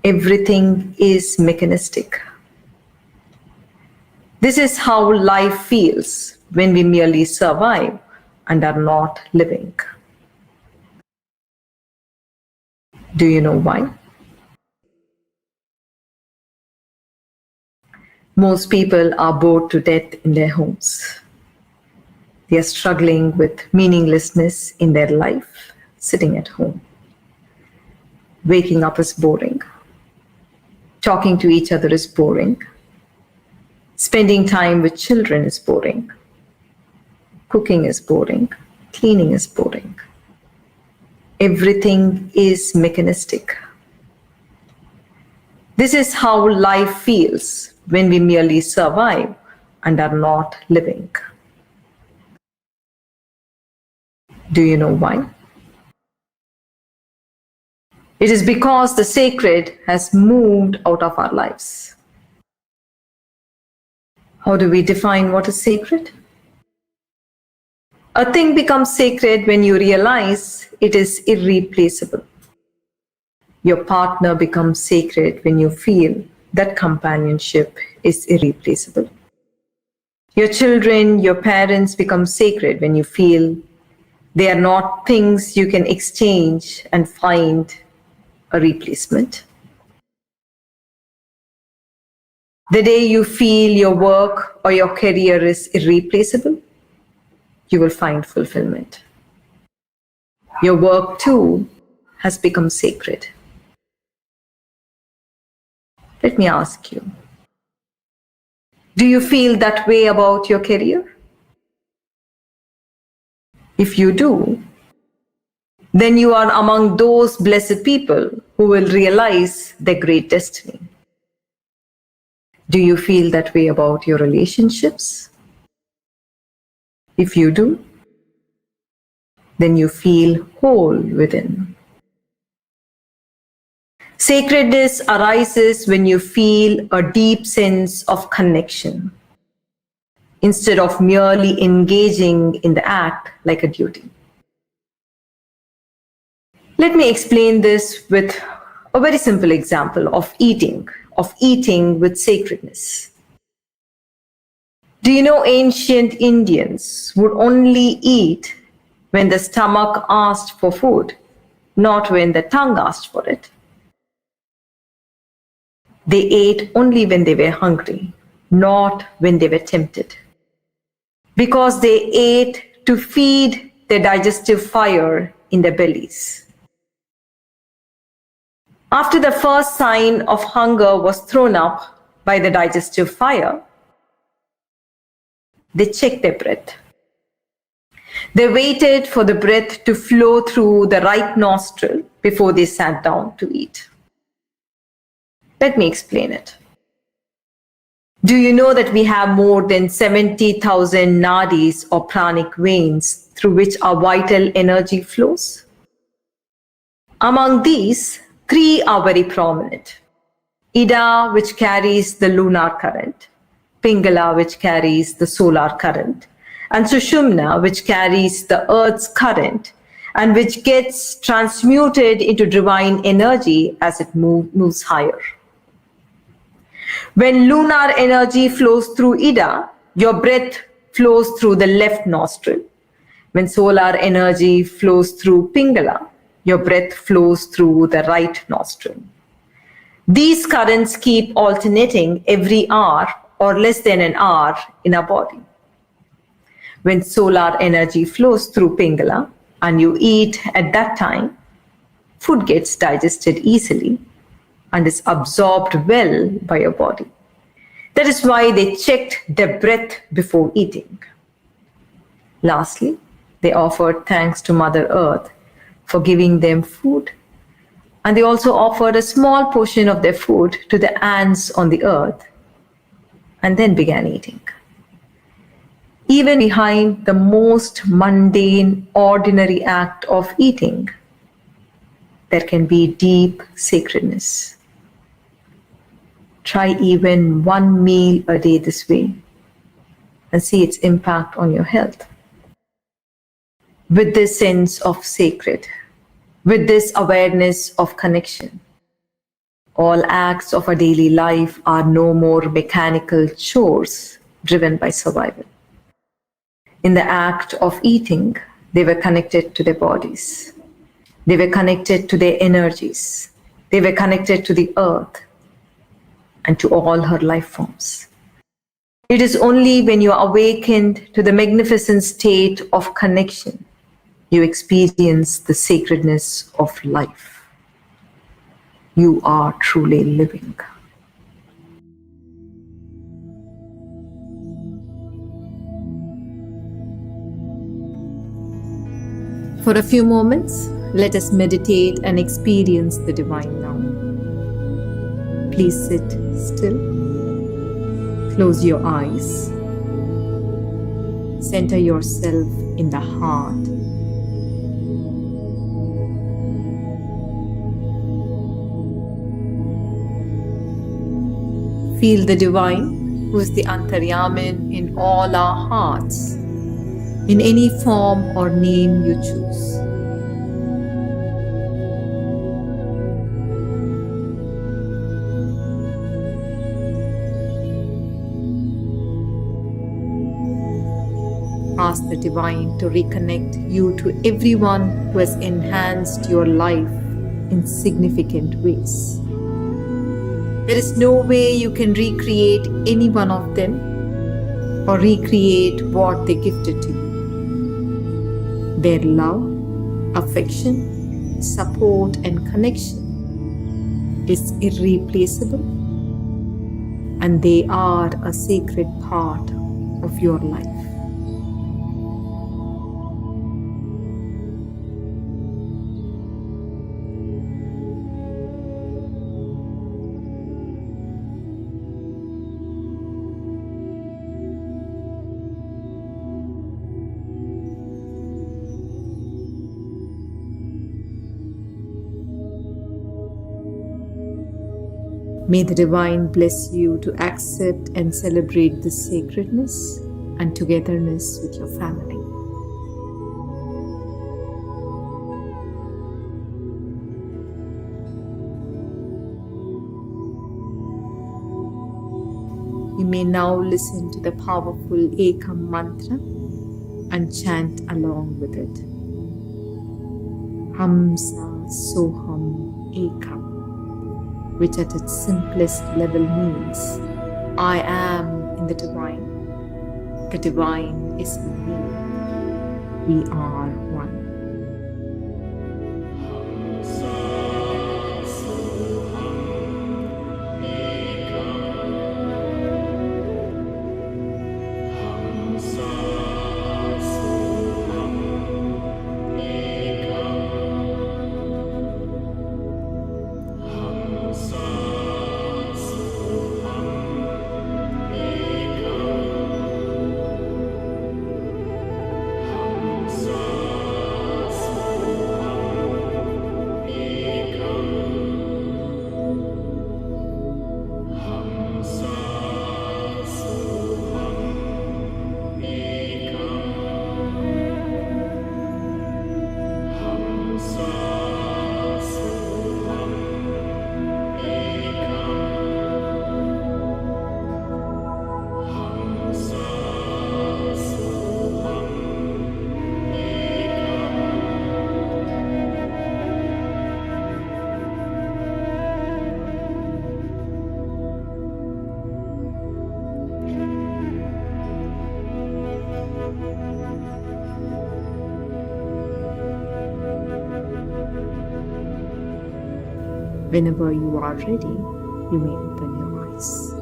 Everything is mechanistic. This is how life feels when we merely survive and are not living. Do you know why? Most people are bored to death in their homes. They are struggling with meaninglessness in their life, sitting at home. Waking up is boring. Talking to each other is boring. Spending time with children is boring. Cooking is boring. Cleaning is boring. Everything is mechanistic. This is how life feels when we merely survive and are not living. Do you know why? It is because the sacred has moved out of our lives. How do we define what is sacred? A thing becomes sacred when you realize it is irreplaceable. Your partner becomes sacred when you feel that companionship is irreplaceable. Your children, your parents become sacred when you feel they are not things you can exchange and find a replacement. The day you feel your work or your career is irreplaceable, you will find fulfillment. Your work too has become sacred. Let me ask you, do you feel that way about your career? If you do, then you are among those blessed people who will realize their great destiny. Do you feel that way about your relationships? If you do, then you feel whole within. Sacredness arises when you feel a deep sense of connection, instead of merely engaging in the act like a duty. Let me explain this with a very simple example of eating with sacredness. Do you know ancient Indians would only eat when the stomach asked for food, not when the tongue asked for it? They ate only when they were hungry, not when they were tempted. Because they ate to feed their digestive fire in their bellies. After the first sign of hunger was thrown up by the digestive fire, they checked their breath. They waited for the breath to flow through the right nostril before they sat down to eat. Let me explain it. Do you know that we have more than 70,000 nadis or pranic veins through which our vital energy flows? Among these, 3 are very prominent. Ida, which carries the lunar current, Pingala, which carries the solar current, and Sushumna, which carries the earth's current, and which gets transmuted into divine energy as it moves higher. When lunar energy flows through Ida, your breath flows through the left nostril. When solar energy flows through Pingala, your breath flows through the right nostril. These currents keep alternating every hour or less than an hour in our body. When solar energy flows through Pingala and you eat at that time, food gets digested easily and is absorbed well by your body. That is why they checked their breath before eating. Lastly, they offered thanks to Mother Earth for giving them food, and they also offered a small portion of their food to the ants on the earth, and then began eating. Even behind the most mundane, ordinary act of eating, there can be deep sacredness. Try even one meal a day this way and see its impact on your health. With this sense of sacred, with this awareness of connection, All acts of our daily life are no more mechanical chores driven by survival. In the act of eating, they were connected to their bodies. They were connected to their energies. They were connected to the earth and to all her life forms. It is only when you are awakened to the magnificent state of connection you experience the sacredness of life. You are truly living. For a few moments, let us meditate and experience the divine now. Please sit still. Close your eyes. Center yourself in the heart. Feel the divine, who is the Antaryamin in all our hearts, in any form or name you choose. Ask the divine to reconnect you to everyone who has enhanced your life in significant ways. There is no way you can recreate any one of them or recreate what they gifted to you. Their love, affection, support, and connection is irreplaceable, and they are a sacred part of your life. May the divine bless you to accept and celebrate this sacredness and togetherness with your family. You may now listen to the powerful Ekam mantra and chant along with it. Hamsa Soham Ekam, which at its simplest level means, I am in the divine is in me, we are one. Whenever you are ready, you may open your eyes.